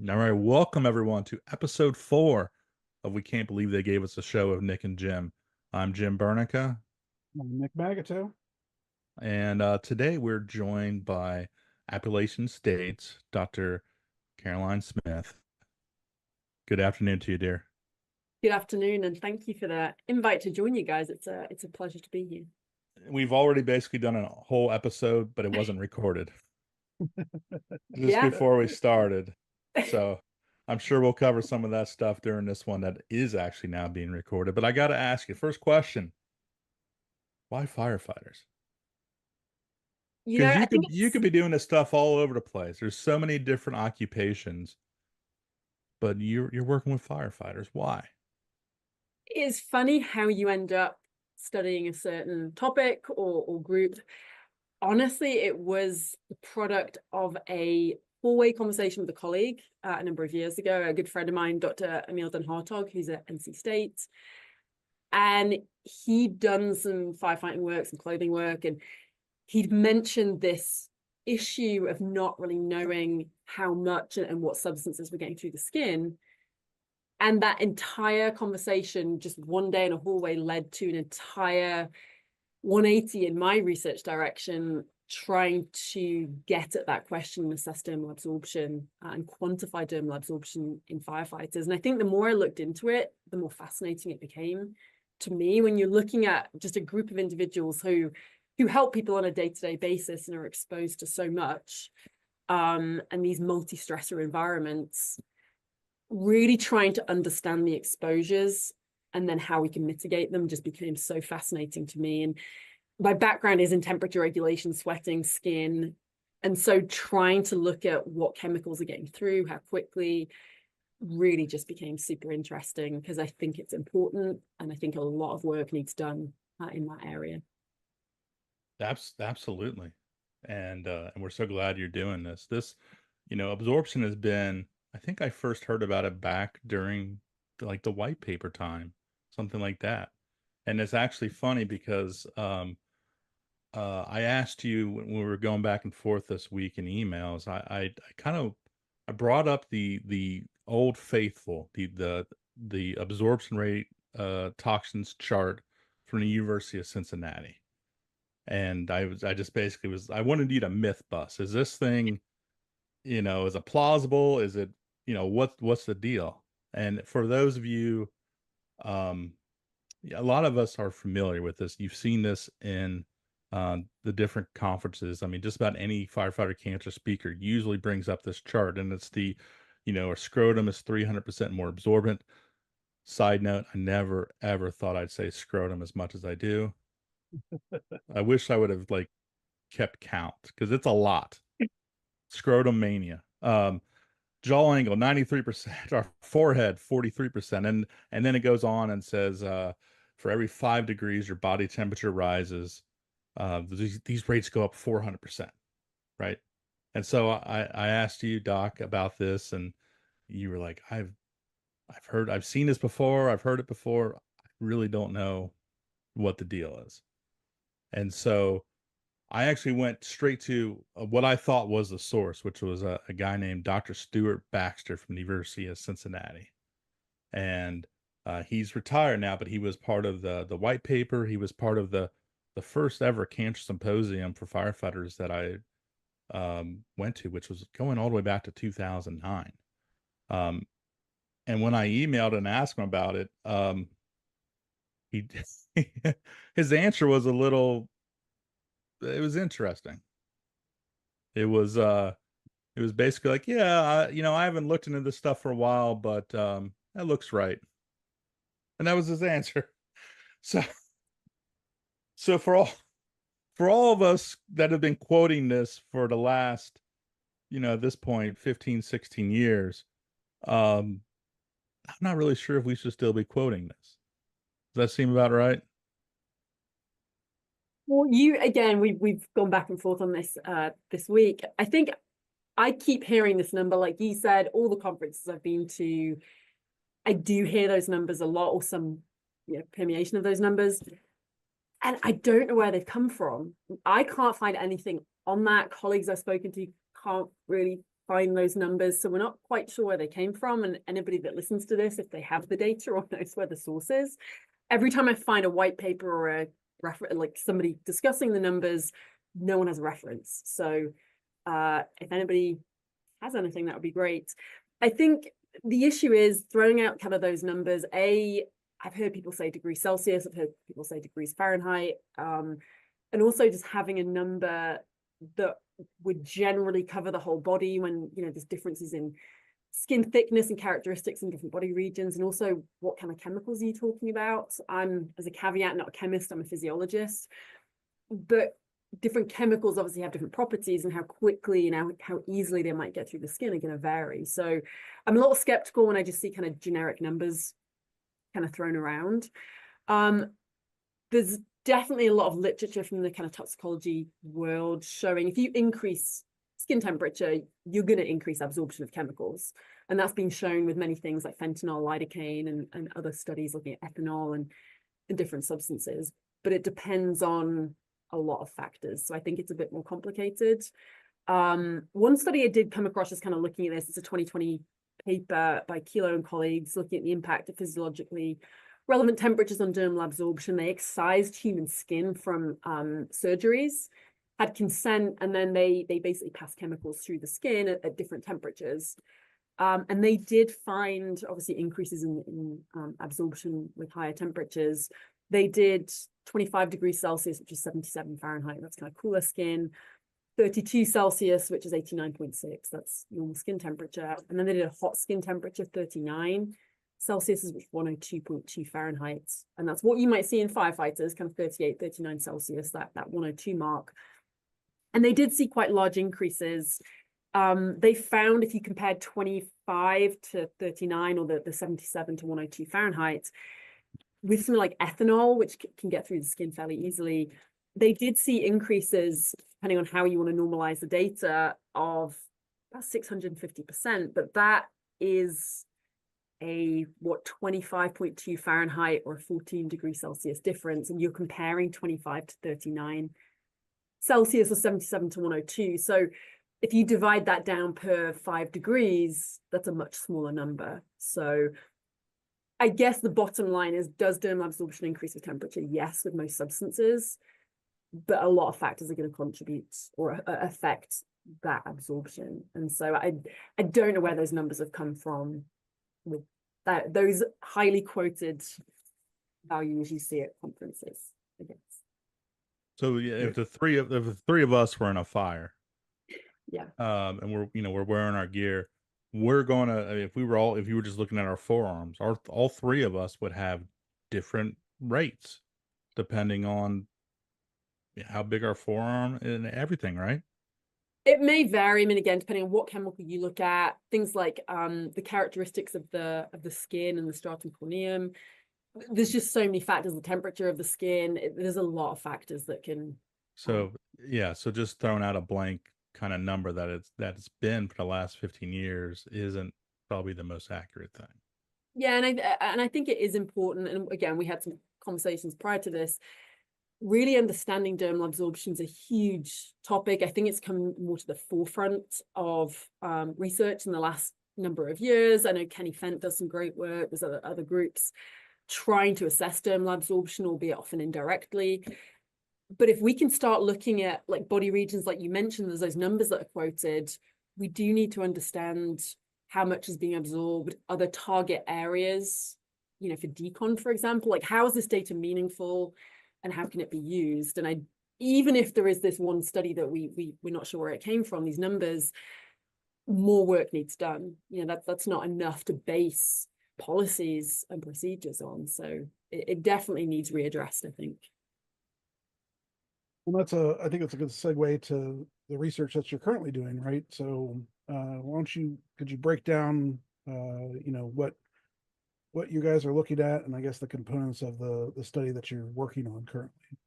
All right, welcome everyone to episode 4 of We Can't Believe They Gave Us a Show of Nick and Jim. I'm Jim Bernica, I'm Nick Bagatelle. and today we're joined by Appalachian State's Dr. Caroline Smith. Good afternoon to you, dear. Good afternoon, and thank you for the invite to join you guys. It's a pleasure to be here. We've already basically done a whole episode, but it wasn't recorded just Yeah. before we started. So I'm sure we'll cover some of that stuff during this one that is actually now being recorded. But I got to ask you, first question, why firefighters? You know, Because I think you could be doing this stuff all over the place. There's so many different occupations, but you're working with firefighters. Why? it's funny how you end up studying a certain topic or group. Honestly, it was the product of a four-way conversation with a colleague a number of years ago, a good friend of mine, Dr. Emil Den Hartog, who's at NC State. And he'd done some firefighting work, some clothing work, and he'd mentioned this issue of not really knowing how much and what substances were getting through the skin. And that entire conversation, just one day in a hallway, led to an entire 180 in my research direction, trying to get at that question and assess dermal absorption and quantify dermal absorption in firefighters. And I think the more I looked into it, the more fascinating it became to me. When you're looking at just a group of individuals who help people on a day-to-day basis and are exposed to so much, and these multi-stressor environments, really trying to understand the exposures and then how we can mitigate them just became so fascinating to me. And my background is in temperature regulation, sweating, skin. And so trying to look at what chemicals are getting through, how quickly, really just became super interesting because I think it's important. And I think a lot of work needs done in that area. Absolutely. And we're so glad you're doing this. Absorption has been, I think I first heard about it back during the white paper time, something like that. And it's actually funny because I asked you when we were going back and forth this week in emails. I brought up the old faithful, the absorption rate toxins chart from the University of Cincinnati. And I just basically I wanted you to myth bust. Is this thing, is it plausible? Is it, what's the deal? And for those of you, a lot of us are familiar with this. You've seen this in the different conferences. I mean, just about any firefighter cancer speaker usually brings up this chart, and it's a scrotum is 300% more absorbent. Side note, I never ever thought I'd say scrotum as much as I do. I wish I would have kept count because it's a lot. Scrotum mania. Jaw angle 93%, our forehead 43%, and then it goes on and says for every 5 degrees your body temperature rises, these rates go up 400%, right? And so I asked you, Doc, about this, and you were like, I've seen this before, I've heard it before, I really don't know what the deal is. And so I actually went straight to what I thought was the source, which was a guy named Dr. Stuart Baxter from the University of Cincinnati. And he's retired now, but he was part of the white paper. He was part of the first ever cancer symposium for firefighters that I went to, which was going all the way back to 2009. And when I emailed and asked him about it, he his answer was it was interesting. It was basically like, yeah, I haven't looked into this stuff for a while, but that looks right. And that was his answer. So for all of us that have been quoting this for the last, at this point, 15, 16 years, I'm not really sure if we should still be quoting this. Does that seem about right? Well, we've gone back and forth on this this week. I think I keep hearing this number, like you said, all the conferences I've been to, I do hear those numbers a lot, or some permeation of those numbers. And I don't know where they've come from. I can't find anything on that. Colleagues I've spoken to can't really find those numbers. So we're not quite sure where they came from. And anybody that listens to this, if they have the data or knows where the source is, every time I find a white paper or a reference, like somebody discussing the numbers, no one has a reference. So if anybody has anything, that would be great. I think the issue is throwing out kind of those numbers. I've heard people say degrees Celsius, I've heard people say degrees Fahrenheit, and also just having a number that would generally cover the whole body when, you know, there's differences in skin thickness and characteristics in different body regions, and also what kind of chemicals are you talking about. I'm, as a caveat, not a chemist, I'm a physiologist, but different chemicals obviously have different properties, and how quickly and how easily they might get through the skin are going to vary. So I'm a little skeptical when I just see kind of generic numbers kind of thrown around. There's definitely a lot of literature from the kind of toxicology world showing if you increase skin temperature, you're going to increase absorption of chemicals. And that's been shown with many things like fentanyl, lidocaine, and other studies looking at ethanol and different substances. But it depends on a lot of factors. So I think it's a bit more complicated. One study I did come across just kind of looking at this, it's a 2020 paper by Kilo and colleagues looking at the impact of physiologically relevant temperatures on dermal absorption. They excised human skin from surgeries, had consent, and then they basically passed chemicals through the skin at different temperatures. And they did find, obviously, increases in absorption with higher temperatures. They did 25 degrees Celsius, which is 77 Fahrenheit. That's kind of cooler skin. 32 Celsius, which is 89.6. That's normal skin temperature. And then they did a hot skin temperature, 39 Celsius, which is 102.2 Fahrenheit. And that's what you might see in firefighters, kind of 38, 39 Celsius, that 102 mark. And they did see quite large increases. They found if you compared 25 to 39 or the 77 to 102 Fahrenheit, with something like ethanol, which can get through the skin fairly easily, they did see increases, depending on how you want to normalize the data, of about 650%. But that is a 25.2 Fahrenheit or 14 degrees Celsius difference, and you're comparing 25 to 39 Celsius or 77 to 102. So if you divide that down per 5 degrees, that's a much smaller number. So I guess the bottom line is, does dermal absorption increase with temperature? Yes, with most substances, but a lot of factors are going to contribute or affect that absorption. And so I don't know where those numbers have come from with that, those highly quoted values you see at conferences, I guess. So yeah, if the three of us were in a fire, yeah, and we're wearing our gear, we're gonna, if you were just looking at our forearms, all three of us would have different rates depending on how big our forearm and everything, right? It may vary. I mean, again, depending on what chemical you look at, things like the characteristics of the skin and the stratum corneum. There's just so many factors. The temperature of the skin. There's a lot of factors that can. So yeah, so just throwing out a blank kind of number that it's been for the last 15 years isn't probably the most accurate thing. Yeah, and I think it is important. And again, we had some conversations prior to this. Really understanding dermal absorption is a huge topic. I think it's come more to the forefront of research in the last number of years. I know Kenny Fent does some great work. There's other groups trying to assess dermal absorption, albeit often indirectly. But if we can start looking at like body regions, like you mentioned, there's those numbers that are quoted, we do need to understand how much is being absorbed, other target areas, you know, for decon, for example, like how is this data meaningful and how can it be used? And even if there is this one study that we're not sure where it came from, these numbers, more work needs done. You know, that's not enough to base policies and procedures on. So it definitely needs readdressed, I think. Well, I think it's a good segue to the research that you're currently doing, right? So, could you break down, what you guys are looking at, and I guess the components of the study that you're working on currently?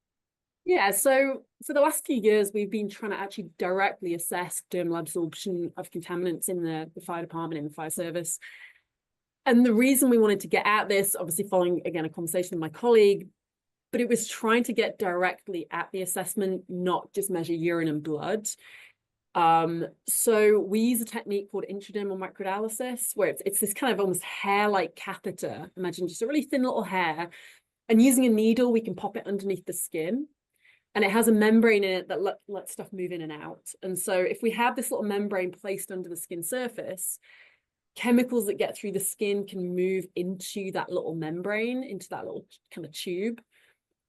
Yeah, so for the last few years, we've been trying to actually directly assess dermal absorption of contaminants in the fire department, in the fire service. And the reason we wanted to get at this, obviously following, again, a conversation with my colleague, but it was trying to get directly at the assessment, not just measure urine and blood. So we use a technique called intradermal microdialysis, where it's this kind of almost hair-like catheter. Imagine just a really thin little hair, and using a needle, we can pop it underneath the skin, and it has a membrane in it that lets stuff move in and out. And so if we have this little membrane placed under the skin surface, chemicals that get through the skin can move into that little membrane, into that little kind of tube.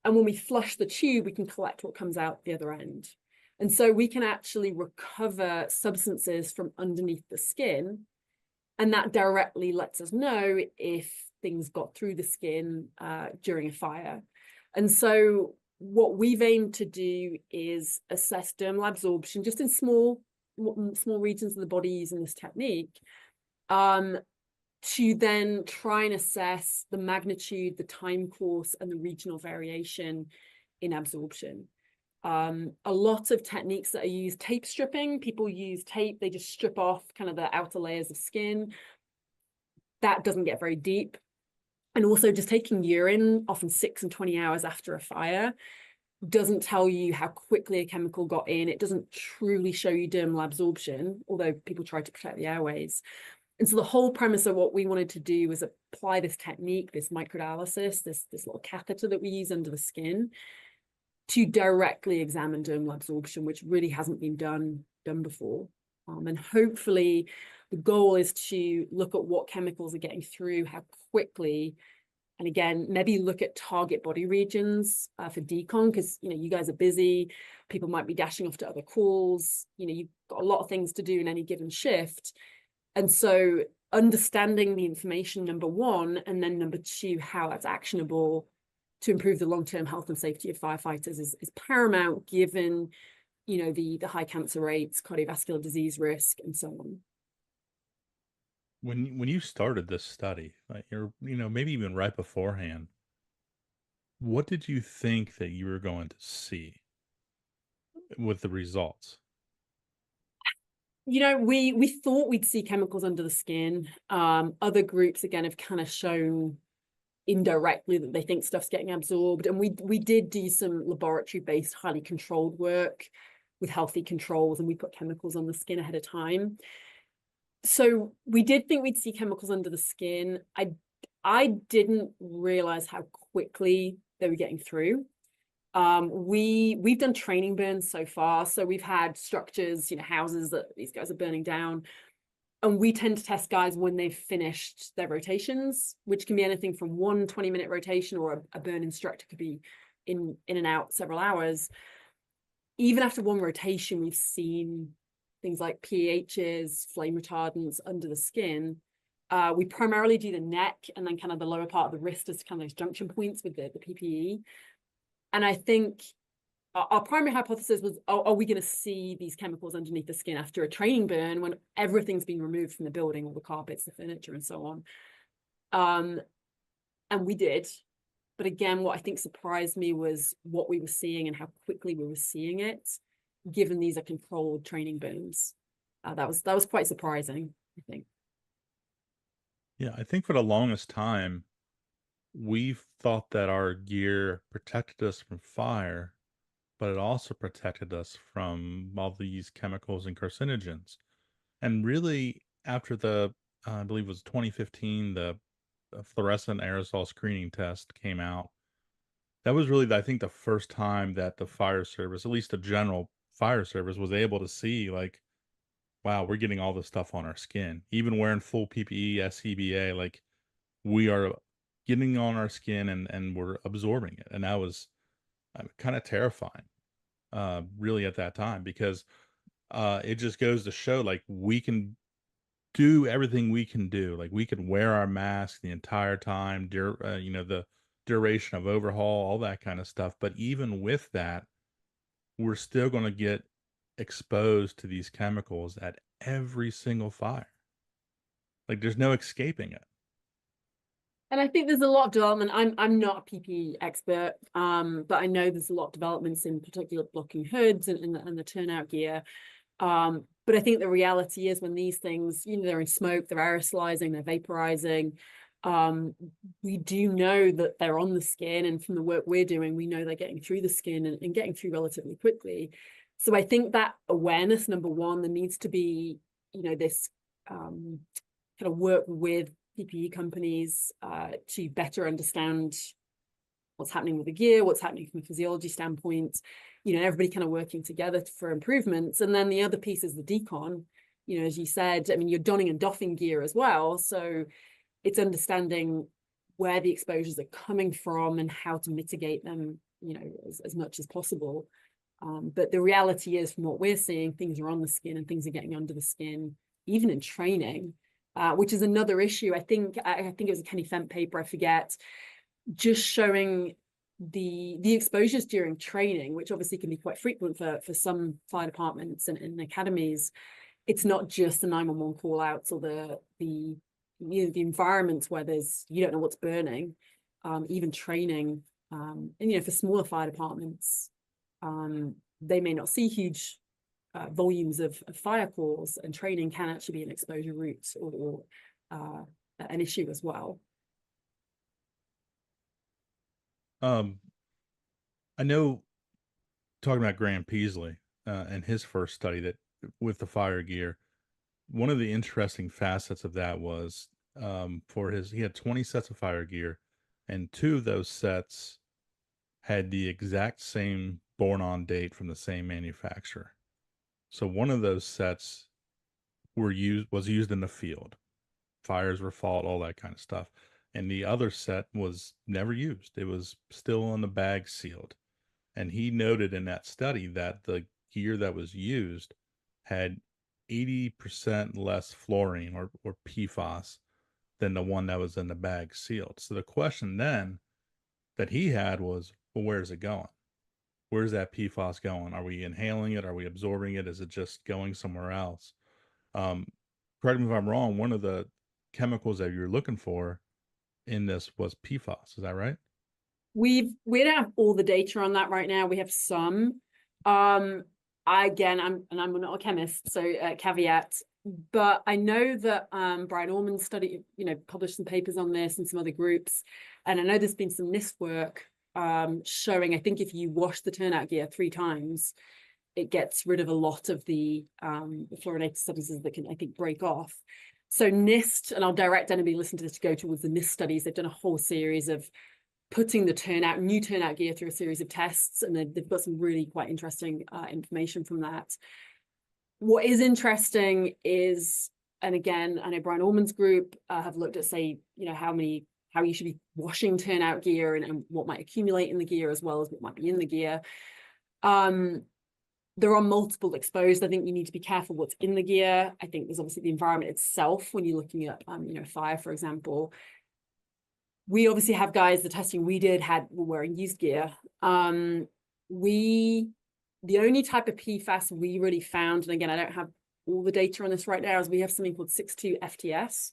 And when we flush the tube, we can collect what comes out the other end. And so we can actually recover substances from underneath the skin. And that directly lets us know if things got through the skin during a fire. And so what we've aimed to do is assess dermal absorption just in small regions of the body using this technique, to then try and assess the magnitude, the time course, and the regional variation in absorption. A lot of techniques that are used, tape stripping, people use tape, they just strip off kind of the outer layers of skin. That doesn't get very deep. And also just taking urine, often 6 and 20 hours after a fire, doesn't tell you how quickly a chemical got in. It doesn't truly show you dermal absorption, although people try to protect the airways. And so the whole premise of what we wanted to do was apply this technique, this microdialysis, this little catheter that we use under the skin, to directly examine dermal absorption, which really hasn't been done before. And hopefully the goal is to look at what chemicals are getting through, how quickly, and again, maybe look at target body regions for decon, because you guys are busy, people might be dashing off to other calls, you've got a lot of things to do in any given shift. And so understanding the information, number one, and then number two, how that's actionable to improve the long-term health and safety of firefighters is paramount, given the high cancer rates, cardiovascular disease risk, and so on. When you started this study, like maybe even right beforehand, what did you think that you were going to see with the results? We thought we'd see chemicals under the skin. Other groups, again, have kind of shown indirectly that they think stuff's getting absorbed. And we did do some laboratory-based, highly controlled work with healthy controls, and we put chemicals on the skin ahead of time. So we did think we'd see chemicals under the skin. I didn't realize how quickly they were getting through. We've done training burns so far. So we've had structures, houses that these guys are burning down. And we tend to test guys when they've finished their rotations, which can be anything from 1 20-minute rotation, or a burn instructor could be in and out several hours. Even after one rotation, we've seen things like PEHs, flame retardants under the skin. We primarily do the neck and then kind of the lower part of the wrist as kind of those junction points with the PPE. And I think our primary hypothesis was, are we going to see these chemicals underneath the skin after a training burn when everything's been removed from the building, all the carpets, the furniture, and so on? And we did. But again, what I think surprised me was what we were seeing and how quickly we were seeing it, given these are controlled training burns. That was quite surprising, I think. Yeah, I think for the longest time, we've thought that our gear protected us from fire, but it also protected us from all these chemicals and carcinogens. And really, after I believe it was 2015, the fluorescent aerosol screening test came out. That was really, I think, the first time that the fire service, at least the general fire service, was able to see, like, wow, we're getting all this stuff on our skin. Even wearing full PPE, SCBA, like, we are getting on our skin and we're absorbing it. And that was kind of terrifying, really, at that time, because it just goes to show, like, we can do everything we can do. Like, we can wear our mask the entire time, the duration of overhaul, all that kind of stuff. But even with that, we're still going to get exposed to these chemicals at every single fire. Like, there's no escaping it. And I think there's a lot of development. I'm not a PPE expert, but I know there's a lot of developments in particular blocking hoods and the turnout gear. But I think the reality is when these things, they're in smoke, they're aerosolizing, they're vaporizing. We do know that they're on the skin, and from the work we're doing, we know they're getting through the skin and getting through relatively quickly. So I think that awareness, number one, there needs to be, this kind of work with PPE companies to better understand what's happening with the gear, what's happening from a physiology standpoint, everybody kind of working together for improvements. And then the other piece is the decon. As you said, I mean, you're donning and doffing gear as well. So it's understanding where the exposures are coming from and how to mitigate them, as much as possible. But the reality is, from what we're seeing, things are on the skin and things are getting under the skin, even in training, which is another issue. I think it was a Kenny Fent paper, I forget, just showing the exposures during training, which obviously can be quite frequent for some fire departments and academies. It's not just the 911 call outs or the environments where you don't know what's burning, even training, and for smaller fire departments, they may not see huge volumes of fire calls, and training can actually be an exposure route or an issue as well. I know, talking about Graham Peasley and his first study that with the fire gear, one of the interesting facets of that was he had 20 sets of fire gear, and 2 of those sets had the exact same born on date from the same manufacturer. So one of those sets was used in the field. Fires were fought, all that kind of stuff. And the other set was never used. It was still on the bag sealed. And he noted in that study that the gear that was used had 80% less fluorine or PFAS than the one that was in the bag sealed. So the question then that he had was, well, where's it going? Where's that PFAS going? Are we inhaling it? Are we absorbing it? Is it just going somewhere else? Correct me if I'm wrong, one of the chemicals that you're looking for in this was PFAS. Is that right? We don't have all the data on that right now. We have some. I'm not a chemist, so caveat. But I know that Brian Orman published some papers on this and some other groups, and I know there's been some NIST work showing, I think if you wash the turnout gear 3 times, it gets rid of a lot of the fluorinated substances that can, I think, break off. So NIST, and I'll direct anybody listening to this to go towards the NIST studies. They've done a whole series of putting the new turnout gear through a series of tests, and they've got some really quite interesting information from that. What is interesting is, and again, I know Brian Orman's group have looked at, say, how you should be washing turnout gear and what might accumulate in the gear as well as what might be in the gear. There are multiple exposed. I think you need to be careful what's in the gear. I think there's obviously the environment itself when you're looking at, fire, for example. We obviously have guys, the testing we did were wearing used gear. The only type of PFAS we really found, and again, I don't have all the data on this right now, is we have something called 6,2-FTS.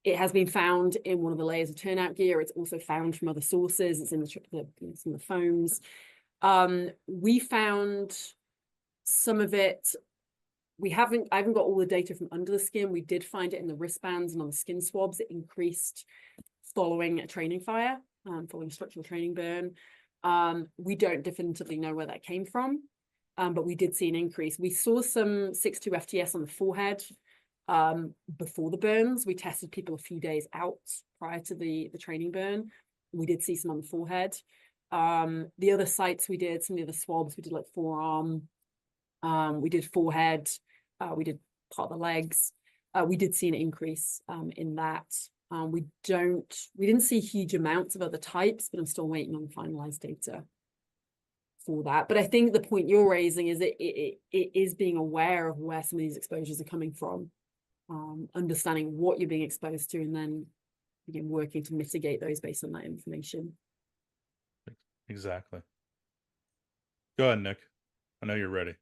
It has been found in one of the layers of turnout gear. It's also found from other sources. It's in some of the foams. We found some of it. I haven't got all the data from under the skin. We did find it in the wristbands and on the skin swabs. It increased following a training fire, following a structural training burn. We don't definitively know where that came from, but we did see an increase. We saw some 6,2-FTS on the forehead before the burns. We tested people a few days out prior to the training burn. We did see some on the forehead. The other sites we did, some of the other swabs, we did like forearm, we did forehead, we did part of the legs. We did see an increase in that. We didn't see huge amounts of other types, but I'm still waiting on finalized data for that. But I think the point you're raising is it is being aware of where some of these exposures are coming from, understanding what you're being exposed to, and then again working to mitigate those based on that information. Exactly. Go ahead, Nick. I know you're ready.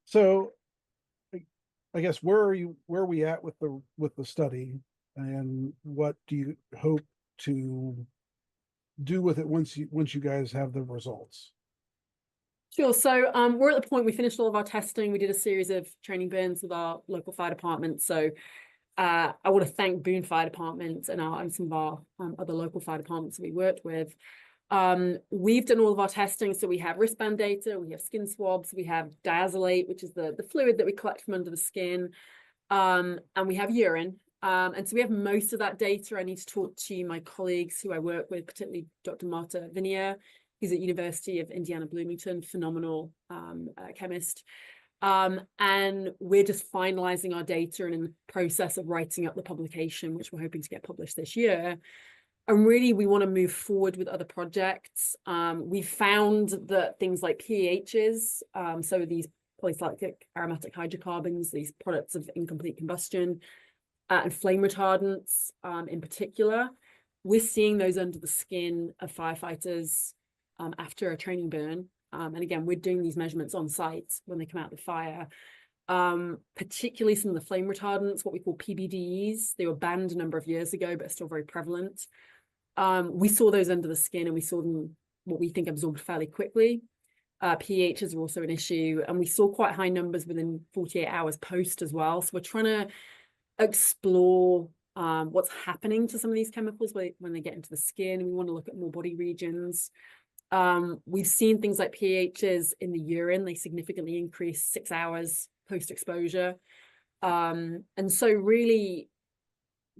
So I guess where are we at with the study, and what do you hope to do with it once you guys have the results? Sure. So we're at the point we finished all of our testing. We did a series of training burns with our local fire department. So I want to thank Boone Fire Department and some of our other local fire departments that we worked with. We've done all of our testing. So we have wristband data, we have skin swabs, we have diazolate, which is the fluid that we collect from under the skin. And we have urine. And so we have most of that data. I need to talk to my colleagues who I work with, particularly Dr. Marta Vinier, who's at University of Indiana Bloomington, phenomenal chemist. And we're just finalizing our data and in the process of writing up the publication, which we're hoping to get published this year. And really, we want to move forward with other projects. We found that things like PAHs, so these polycyclic aromatic hydrocarbons, these products of incomplete combustion, and flame retardants in particular, we're seeing those under the skin of firefighters after a training burn. And again, we're doing these measurements on site when they come out of the fire. Particularly some of the flame retardants, what we call PBDEs. They were banned a number of years ago, but are still very prevalent. We saw those under the skin, and we saw them, what we think, absorbed fairly quickly. pHs are also an issue, and we saw quite high numbers within 48 hours post as well. So we're trying to explore what's happening to some of these chemicals when they get into the skin. We want to look at more body regions. We've seen things like pHs in the urine. They significantly increase 6 hours post-exposure. And so really,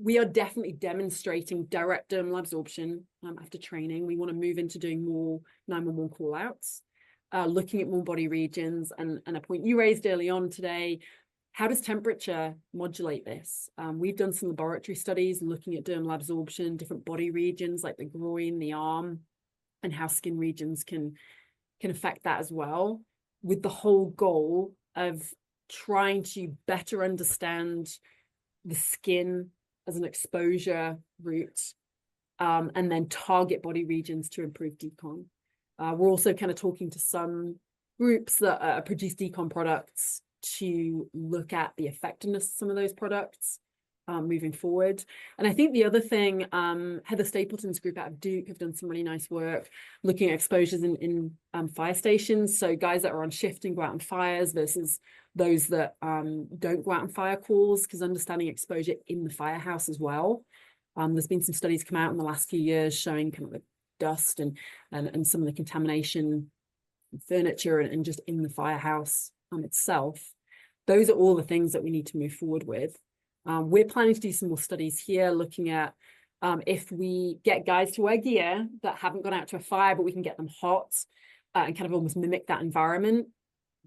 we are definitely demonstrating direct dermal absorption after training. We want to move into doing more 911 call-outs, looking at more body regions. And a point you raised early on today, how does temperature modulate this? We've done some laboratory studies looking at dermal absorption, different body regions like the groin, the arm, and how skin regions can affect that as well, with the whole goal of trying to better understand the skin as an exposure route, and then target body regions to improve decon. We're also kind of talking to some groups that produce decon products to look at the effectiveness of some of those products moving forward. And I think the other thing, Heather Stapleton's group out of Duke have done some really nice work looking at exposures in fire stations. So guys that are on shift and go out on fires versus those that don't go out on fire calls, because understanding exposure in the firehouse as well. There's been some studies come out in the last few years showing kind of the dust and some of the contamination furniture and just in the firehouse itself. Those are all the things that we need to move forward with. We're planning to do some more studies here, looking at if we get guys to wear gear that haven't gone out to a fire, but we can get them hot and kind of almost mimic that environment.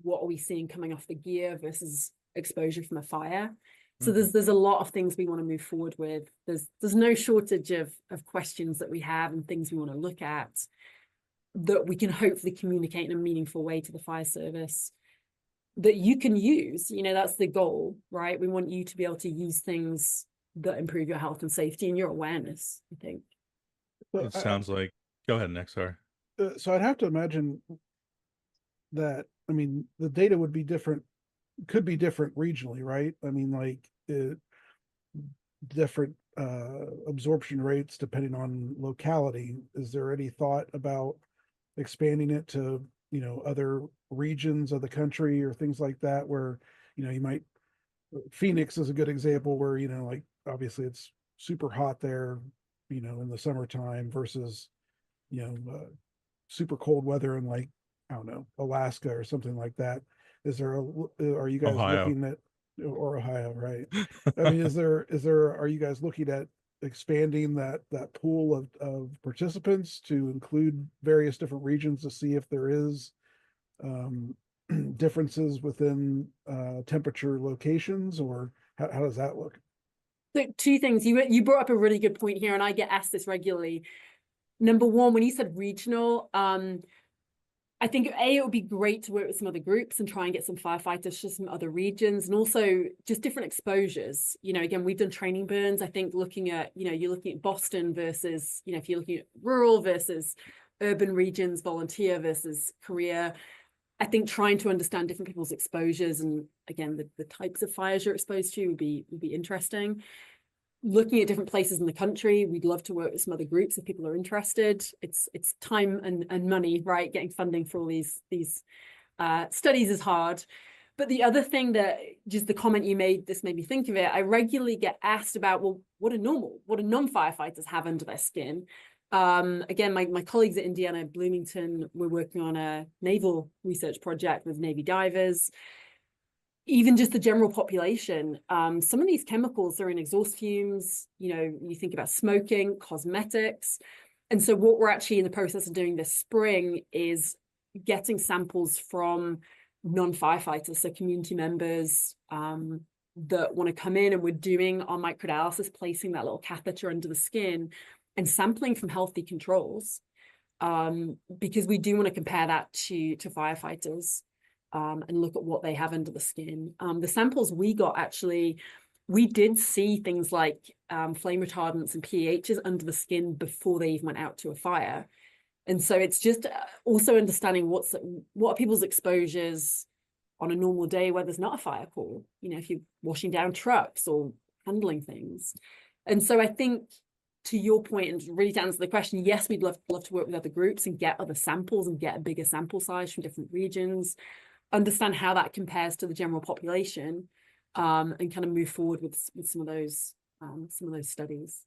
What are we seeing coming off the gear versus exposure from a fire? So there's a lot of things we want to move forward with. There's no shortage of questions that we have and things we want to look at that we can hopefully communicate in a meaningful way to the fire service that you can use. You know, that's the goal, right? We want you to be able to use things that improve your health and safety and your awareness, I think. It sounds like, go ahead, Nick, sorry. So I'd have to imagine that, I mean, the data would be different, could be different regionally, right? I mean, like different absorption rates depending on locality. Is there any thought about expanding it to, you know, other regions of the country or things like that, where, you know, you might, Phoenix is a good example where, you know, like obviously it's super hot there, you know, in the summertime versus, you know, super cold weather in, like, I don't know, Alaska or something like that. Is there are you guys Ohio. looking at, or Ohio, right? I mean, are you guys looking at expanding that pool of participants to include various different regions to see if there is differences within temperature locations, or how does that look? So two things. You brought up a really good point here, and I get asked this regularly. Number one, when you said regional, I think it would be great to work with some other groups and try and get some firefighters to some other regions, and also just different exposures. You know, again, we've done training burns. I think looking at, you know, you're looking at Boston versus, you know, if you're looking at rural versus urban regions, volunteer versus career. I think trying to understand different people's exposures and, again, the types of fires you're exposed to would be interesting. Looking at different places in the country, we'd love to work with some other groups if people are interested. It's time and money, right? Getting funding for all these studies is hard. But the other thing that, just the comment you made, this made me think of it. I regularly get asked about, well, what do non-firefighters have under their skin? Again, my colleagues at Indiana Bloomington, we're working on a naval research project with Navy divers. Even just the general population, some of these chemicals are in exhaust fumes, you think about smoking, cosmetics. And so what we're actually in the process of doing this spring is getting samples from non-firefighters, so community members that want to come in, and we're doing our microdialysis, placing that little catheter under the skin and sampling from healthy controls, because we do want to compare that to firefighters. And look at what they have under the skin. The samples we got, actually, we did see things like flame retardants and pHs under the skin before they even went out to a fire. And so it's just also understanding what are people's exposures on a normal day where there's not a fire call, if you're washing down trucks or handling things. And so I think, to your point, and really to answer the question, yes, we'd love to work with other groups and get other samples and get a bigger sample size from different regions, understand how that compares to the general population, and kind of move forward with some of those studies.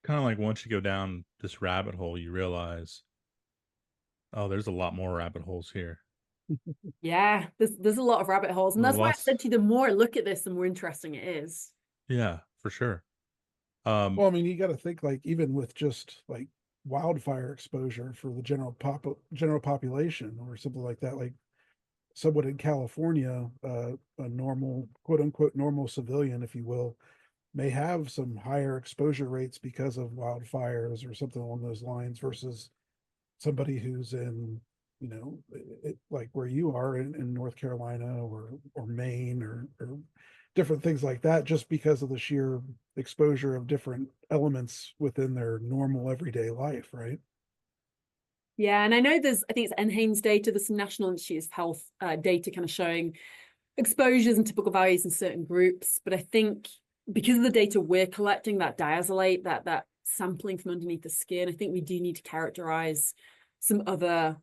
Kind of like once you go down this rabbit hole, you realize, oh, there's a lot more rabbit holes here. Yeah, there's a lot of rabbit holes, and that's why I said to you, the more I look at this, the more interesting it is. Yeah, for sure. Well, I mean, you got to think, like, even with just like wildfire exposure for the general population or something like that, like someone in California, a normal, quote unquote, normal civilian, if you will, may have some higher exposure rates because of wildfires or something along those lines versus somebody who's in, like where you are in North Carolina or Maine or different things like that, just because of the sheer exposure of different elements within their normal everyday life, right? Yeah, and I know I think it's NHANES data, there's some National Institute of Health data kind of showing exposures and typical values in certain groups. But I think because of the data we're collecting, that diazolate, that sampling from underneath the skin, I think we do need to characterize some other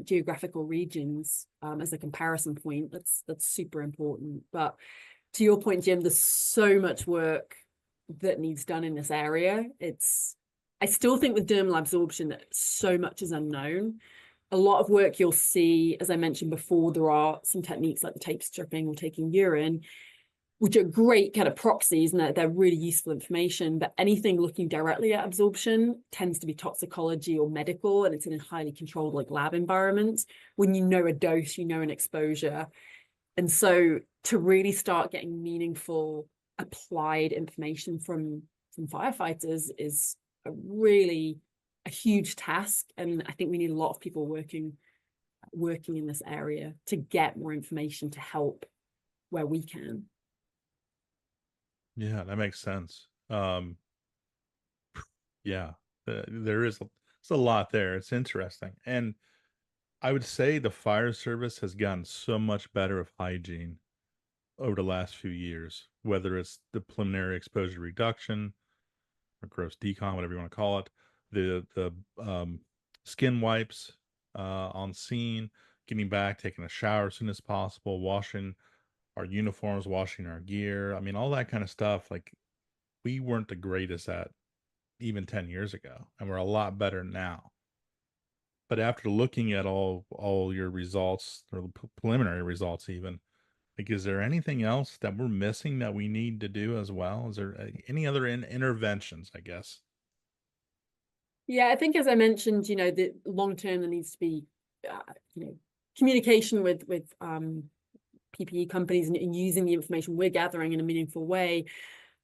geographical regions as a comparison point. That's super important. But to your point, Jim, there's so much work that needs done in this area. I still think with dermal absorption that so much is unknown. A lot of work you'll see, as I mentioned before, there are some techniques like the tape stripping or taking urine, which are great kind of proxies, and they're really useful information. But anything looking directly at absorption tends to be toxicology or medical, and it's in a highly controlled like lab environment. When you know a dose, you know an exposure. And so to really start getting meaningful applied information from firefighters is a huge task. And I think we need a lot of people working in this area to get more information to help where we can. Yeah, that makes sense. Yeah, there is it's a lot there. It's interesting. And I would say the fire service has gotten so much better of hygiene over the last few years, whether it's the preliminary exposure reduction or gross decon, whatever you want to call it, the skin wipes on scene, getting back, taking a shower as soon as possible, washing our uniforms, washing our gear. I mean, all that kind of stuff. Like, we weren't the greatest at even 10 years ago, and we're a lot better now. But after looking at all your results, or preliminary results even, like, is there anything else that we're missing that we need to do as well? Is there any other interventions, I guess? Yeah, I think, as I mentioned, the long term there needs to be, communication with PPE companies and using the information we're gathering in a meaningful way.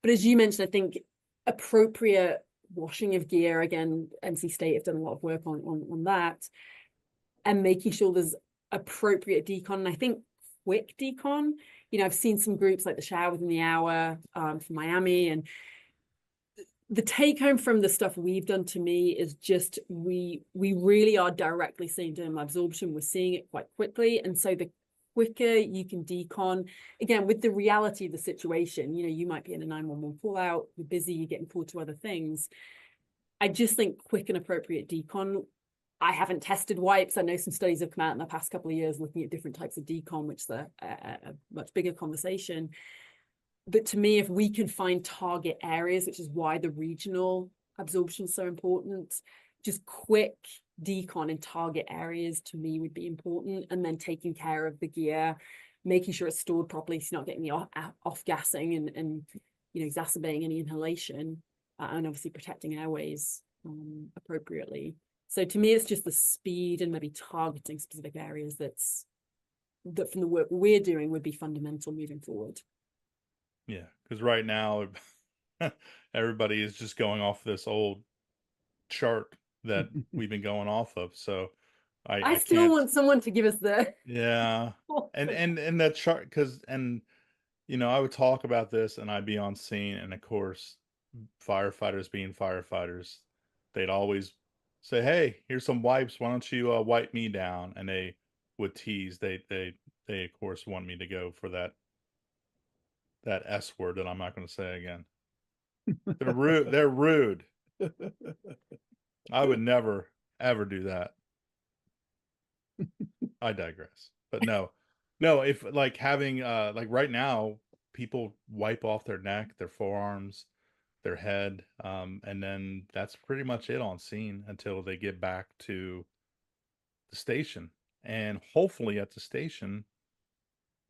But as you mentioned, I think appropriate washing of gear, again, NC State have done a lot of work on that, and making sure there's appropriate decon. And I think quick decon, I've seen some groups like the shower within the hour from Miami, and the take home from the stuff we've done, to me, is just we really are directly seeing dermal absorption. We're seeing it quite quickly. And so the quicker you can decon, again, with the reality of the situation, you might be in a 911 call out, you're busy, you're getting pulled to other things. I just think quick and appropriate decon. I haven't tested wipes. I know some studies have come out in the past couple of years looking at different types of decon, which is a much bigger conversation. But to me, if we can find target areas, which is why the regional absorption is so important. Just quick decon in target areas to me would be important, and then taking care of the gear, making sure it's stored properly, so you're not getting the off gassing and exacerbating any inhalation, and obviously protecting airways appropriately. So to me, it's just the speed and maybe targeting specific areas that from the work we're doing would be fundamental moving forward. Yeah, because right now everybody is just going off this old chart that we've been going off of. So I I still can't. want someone to give us the Yeah, and that chart, because I would talk about this and I'd be on scene, and of course, firefighters being firefighters, they'd always say, "Hey, here's some wipes. Why don't you wipe me down?" And they would tease. They of course want me to go for that S word that I'm not going to say again. They're rude. They're rude. I would never ever do that. I digress. But no. If like having like right now, people wipe off their neck, their forearms, their head, and then that's pretty much it on scene until they get back to the station. And hopefully at the station,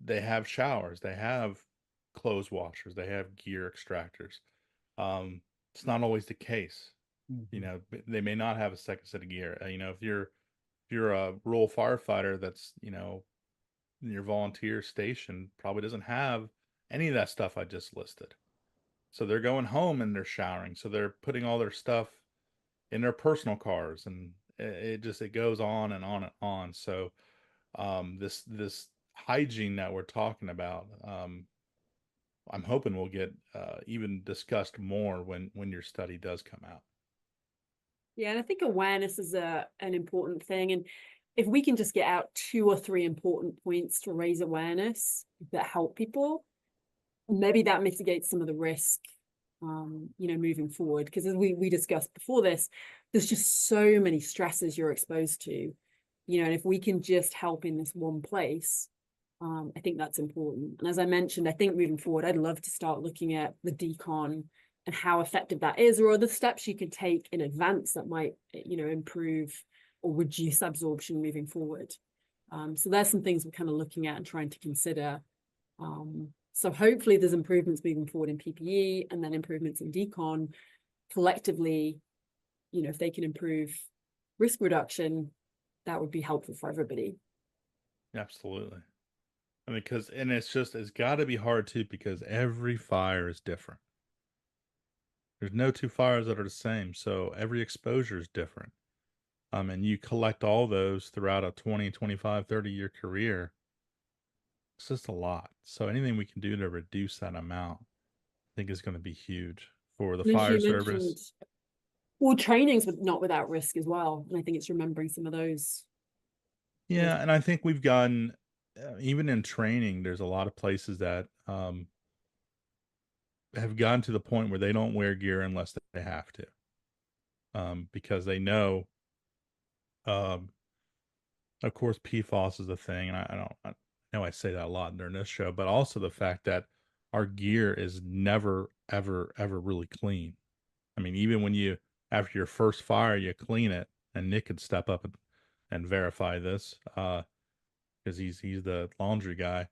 they have showers, they have clothes washers, they have gear extractors. It's not always the case. They may not have a second set of gear. If you're a rural firefighter that's your volunteer station, probably doesn't have any of that stuff I just listed. So they're going home and they're showering. So they're putting all their stuff in their personal cars, and it goes on and on and on. So this hygiene that we're talking about, I'm hoping will get even discussed more when your study does come out. Yeah, and I think awareness is an important thing. And if we can just get out 2 or 3 important points to raise awareness that help people, maybe that mitigates some of the risk, moving forward. Because as we discussed before this, there's just so many stresses you're exposed to, and if we can just help in this one place, I think that's important. And as I mentioned, I think moving forward, I'd love to start looking at the decon and how effective that is, or other steps you can take in advance that might, improve or reduce absorption moving forward. So there's some things we're kind of looking at and trying to consider. So hopefully there's improvements moving forward in PPE, and then improvements in decon collectively. If they can improve risk reduction, that would be helpful for everybody. Absolutely. I mean, it's got to be hard too, because every fire is different. There's no 2 fires that are the same. So every exposure is different. And you collect all those throughout a 20, 25, 30-year career. It's just a lot. So anything we can do to reduce that amount, I think is going to be huge for the fire service. Well, trainings not without risk as well. And I think it's remembering some of those. Yeah, and I think we've gotten, even in training, there's a lot of places that have gotten to the point where they don't wear gear unless they have to, because they know, of course, PFAS is a thing, and I know I say that a lot during this show, but also the fact that our gear is never, ever, ever really clean. I mean, even when after your first fire, you clean it, and Nick could step up and verify this, because he's the laundry guy.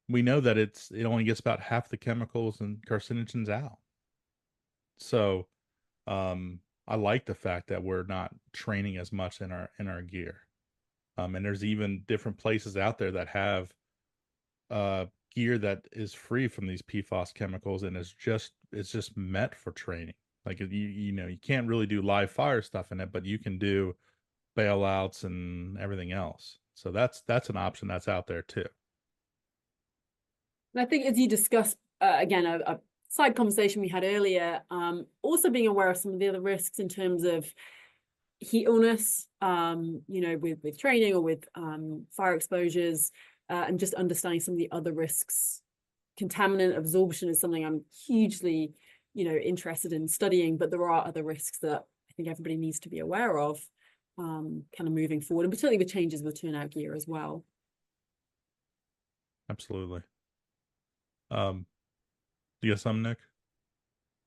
We know that it only gets about half the chemicals and carcinogens out. So, I like the fact that we're not training as much in our gear. And there's even different places out there that have gear that is free from these PFAS chemicals, and it's just meant for training. Like you can't really do live fire stuff in it, but you can do bailouts and everything else. So that's an option that's out there too. And I think, as you discussed, again, a side conversation we had earlier, also being aware of some of the other risks in terms of heat illness, with training or with fire exposures, and just understanding some of the other risks. Contaminant absorption is something I'm hugely, interested in studying, but there are other risks that I think everybody needs to be aware of, kind of moving forward, and particularly with changes with turnout gear as well. Absolutely. Do you got something, Nick?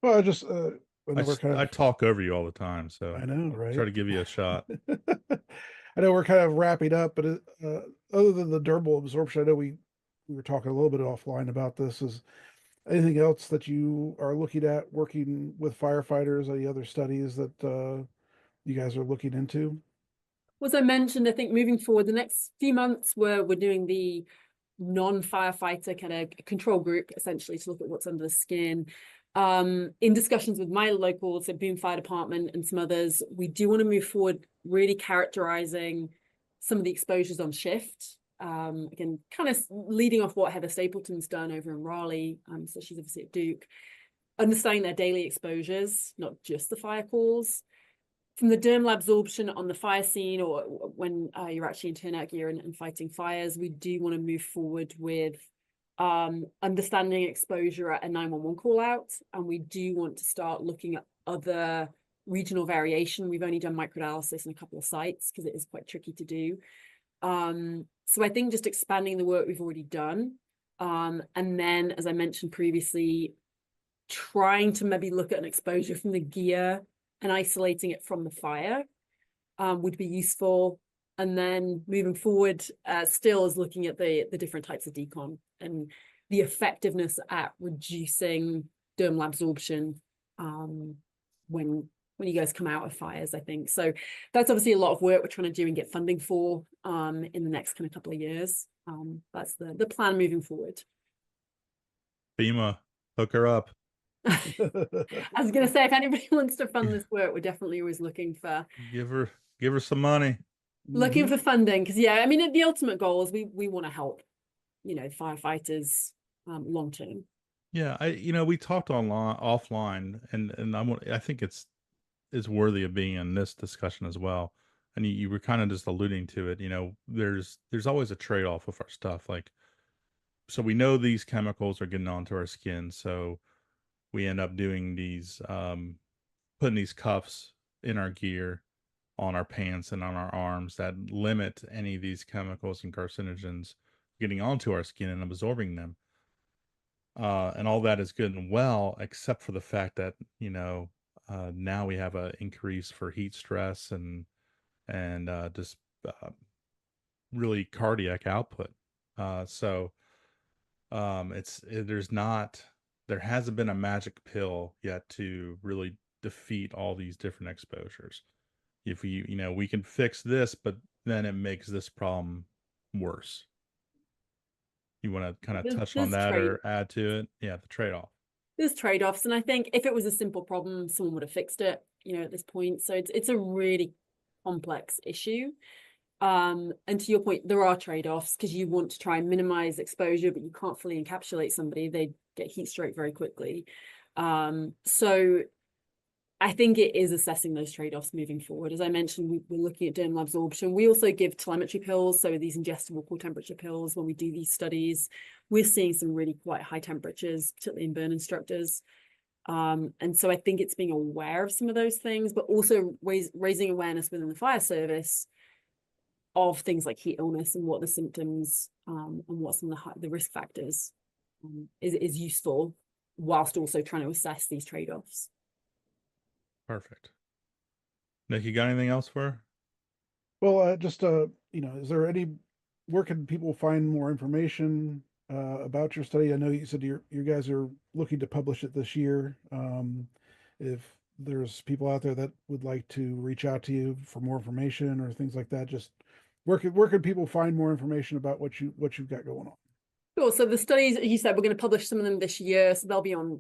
Well, I just I know we're kind I of, talk over you all the time, so I know, try right? to give you a shot. I know we're kind of wrapping up, but other than the dermal absorption, I know we were talking a little bit offline about this. Is anything else that you are looking at working with firefighters? Any other studies that you guys are looking into? As I mentioned, I think moving forward, the next few months, we're doing the non-firefighter kind of control group, essentially, to look at what's under the skin. In discussions with my local, so Boone Fire Department and some others, we do want to move forward, really characterizing some of the exposures on shift. Again, kind of leading off what Heather Stapleton's done over in Raleigh. So she's obviously at Duke, understanding their daily exposures, not just the fire calls. From the dermal absorption on the fire scene, or when you're actually in turnout gear and fighting fires, we do want to move forward with understanding exposure at a 911 call out. And we do want to start looking at other regional variation. We've only done microdialysis in a couple of sites because it is quite tricky to do. So I think just expanding the work we've already done. And then, as I mentioned previously, trying to maybe look at an exposure from the gear and isolating it from the fire would be useful. And then moving forward, still is looking at the different types of decon and the effectiveness at reducing dermal absorption when you guys come out of fires, I think. So that's obviously a lot of work we're trying to do and get funding for in the next kind of couple of years. That's the plan moving forward. FEMA, hook her up. I was going to say, if anybody wants to fund this work, we're definitely always looking for Give her some money. for funding, because yeah, I mean, the ultimate goal is we want to help, firefighters long term. Yeah, we talked offline, and I think it's worthy of being in this discussion as well. And you were kind of just alluding to it. There's always a trade-off with our stuff. Like, so we know these chemicals are getting onto our skin, so we end up doing these, putting these cuffs in our gear, on our pants and on our arms that limit any of these chemicals and carcinogens getting onto our skin and absorbing them. And all that is good and well, except for the fact that, now we have an increase for heat stress and just really cardiac output. So there hasn't been a magic pill yet to really defeat all these different exposures. If we can fix this, but then it makes this problem worse. You want to kind of touch on that or add to it? Yeah, the trade-off. There's trade-offs, and I think if it was a simple problem, someone would have fixed it, at this point. So it's a really complex issue. And to your point, there are trade-offs because you want to try and minimize exposure, but you can't fully encapsulate somebody. They get heat stroke very quickly. So I think it is assessing those trade-offs moving forward. As I mentioned, we're looking at dermal absorption. We also give telemetry pills, so these ingestible core temperature pills. When we do these studies, we're seeing some really quite high temperatures, particularly in burn instructors. And so I think it's being aware of some of those things, but also raising awareness within the fire service of things like heat illness and what the symptoms and what some of the risk factors is useful, whilst also trying to assess these trade-offs. Perfect. Nick, you got anything else for her? Well, just is there where can people find more information about your study? I know you said you guys are looking to publish it this year. If there's people out there that would like to reach out to you for more information or things like that, just where can people find more information about what you've got going on? Sure. So the studies, you said, we're going to publish some of them this year, so they'll be on,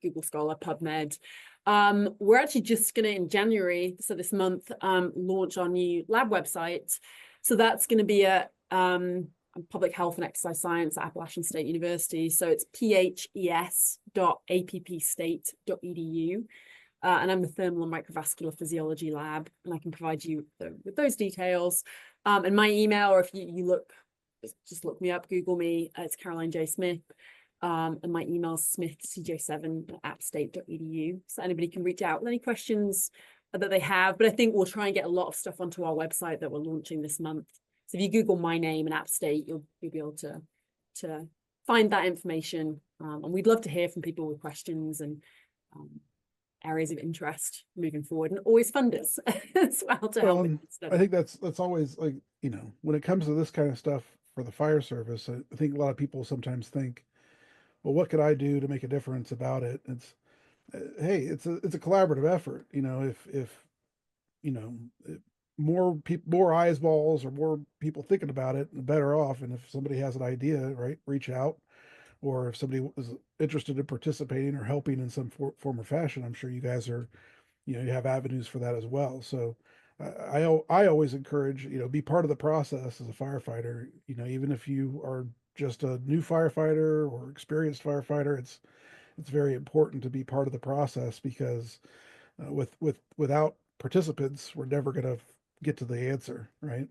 Google Scholar, PubMed. We're actually just going to, in January, so this month, launch our new lab website. So that's going to be at Public Health and Exercise Science at Appalachian State University. So it's phes.appstate.edu. And I'm the Thermal and Microvascular Physiology Lab, and I can provide you with those details. And my email, or if you look, just look me up, Google me, it's Caroline J. Smith. And my email is smithcj7@appstate.edu. So anybody can reach out with any questions that they have. But I think we'll try and get a lot of stuff onto our website that we're launching this month. So if you Google my name and App State, you'll be able to find that information. And we'd love to hear from people with questions and areas of interest moving forward, and always funders as well to help Well, with and the I study. think that's always like, when it comes to this kind of stuff for the fire service, I think a lot of people sometimes think, well, what could I do to make a difference about it? Hey, it's a collaborative effort. If you know, more people, more eyeballs, or more people thinking about it, the better off. And if somebody has an idea, right, reach out. Or if somebody is interested in participating or helping in some form or fashion, I'm sure you guys are, you have avenues for that as well. So I always encourage, be part of the process as a firefighter. Even if you are just a new firefighter or experienced firefighter, it's very important to be part of the process, because without participants, we're never going to get to the answer, right?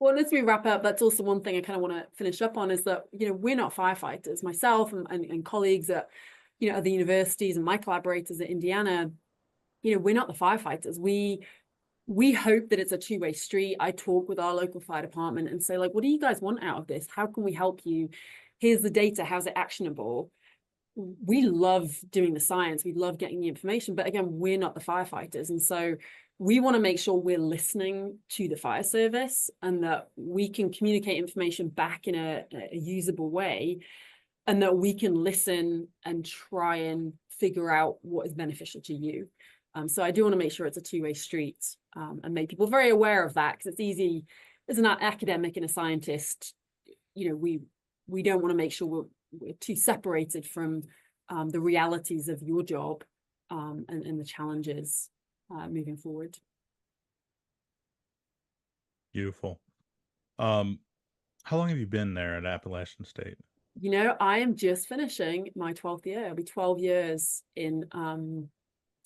Well, as we wrap up, that's also one thing I kind of want to finish up on, is that, we're not firefighters. Myself and colleagues at, at the universities, and my collaborators at Indiana, we're not the firefighters. We hope that it's a two-way street. I talk with our local fire department and say, like, what do you guys want out of this? How can we help you? Here's the data. How's it actionable? We love doing the science. We love getting the information. But again, we're not the firefighters. And so we want to make sure we're listening to the fire service, and that we can communicate information back in a usable way, and that we can listen and try and figure out what is beneficial to you. So I do want to make sure it's a two-way street, and make people very aware of that, because it's easy as an academic and a scientist, we don't want to make sure we're too separated from the realities of your job, and the challenges moving forward. Beautiful. How long have you been there at Appalachian State? I am just finishing my 12th year. It'll be 12 years in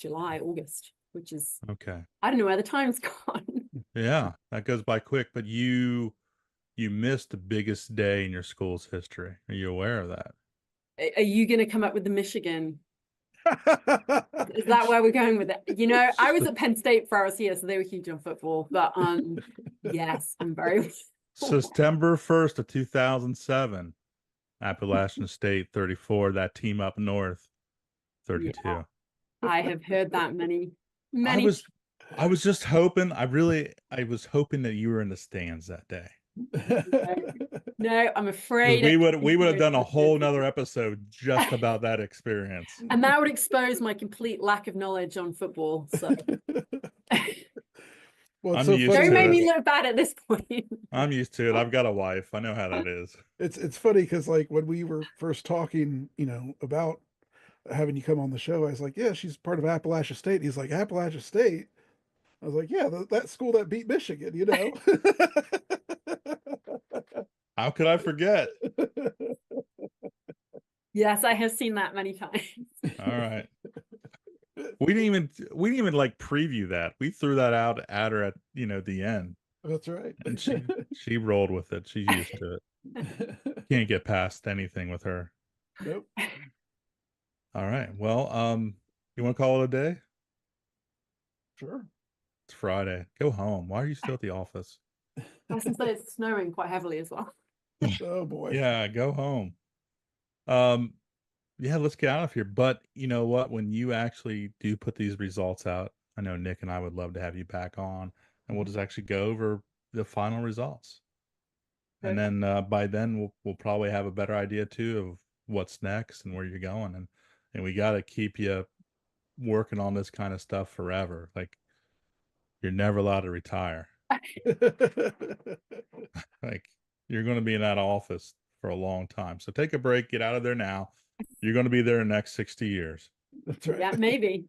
August, which is, Okay. I don't know where the time's gone. Yeah, that goes by quick, but you missed the biggest day in your school's history. Are you aware of that? Are you going to come up with the Michigan? Is that where we're going with it? I was at Penn State for hours here, so they were huge on football. But yes, I'm very September 1st of 2007, Appalachian State 34, that team up north 32. Yeah, I have heard that many. I was just hoping, I was hoping that you were in the stands that day. No, I'm afraid we would have done a whole nother episode just about that experience. And that would expose my complete lack of knowledge on football. So well, I'm so used don't to make it. me look bad at this point. I'm used to it. I've got a wife. I know how that is. It's funny because, like, when we were first talking, about having you come on the show, I was like, yeah, she's part of Appalachian State. He's like, Appalachian State. I was like, yeah, that school that beat Michigan, How could I forget? Yes, I have seen that many times. All right. We didn't even like preview that. We threw that out at her at the end. That's right. And she rolled with it. She's used to it. Can't get past anything with her. Nope. All right. Well, you want to call it a day? Sure. It's Friday. Go home. Why are you still at the office? I was going to say it's snowing quite heavily as well. Oh boy. Yeah, go home. Yeah, let's get out of here. But you know what? When you actually do put these results out, I know Nick and I would love to have you back on, and we'll just actually go over the final results. And then by then we'll probably have a better idea too of what's next and where you're going. And we got to keep you working on this kind of stuff forever. Like, you're never allowed to retire. Like, you're going to be in that office for a long time. So take a break, get out of there now. You're going to be there in the next 60 years. That's right. Yeah, maybe.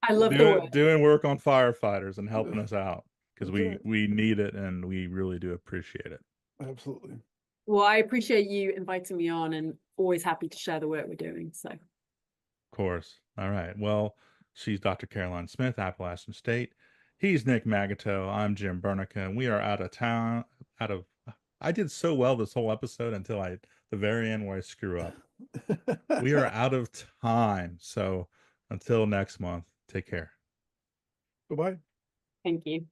I love the work. Doing work on firefighters and helping us out, because That's we need it, and we really do appreciate it. Absolutely. Well, I appreciate you inviting me on, and always happy to share the work we're doing. So, Of course. All right. Well, she's Dr. Caroline Smith, Appalachian State. He's Nick Magato. I'm Jim Bernica, and we are out of town. I did so well this whole episode until the very end where I screw up. We are out of time. So until next month, take care. Bye-bye. thank you.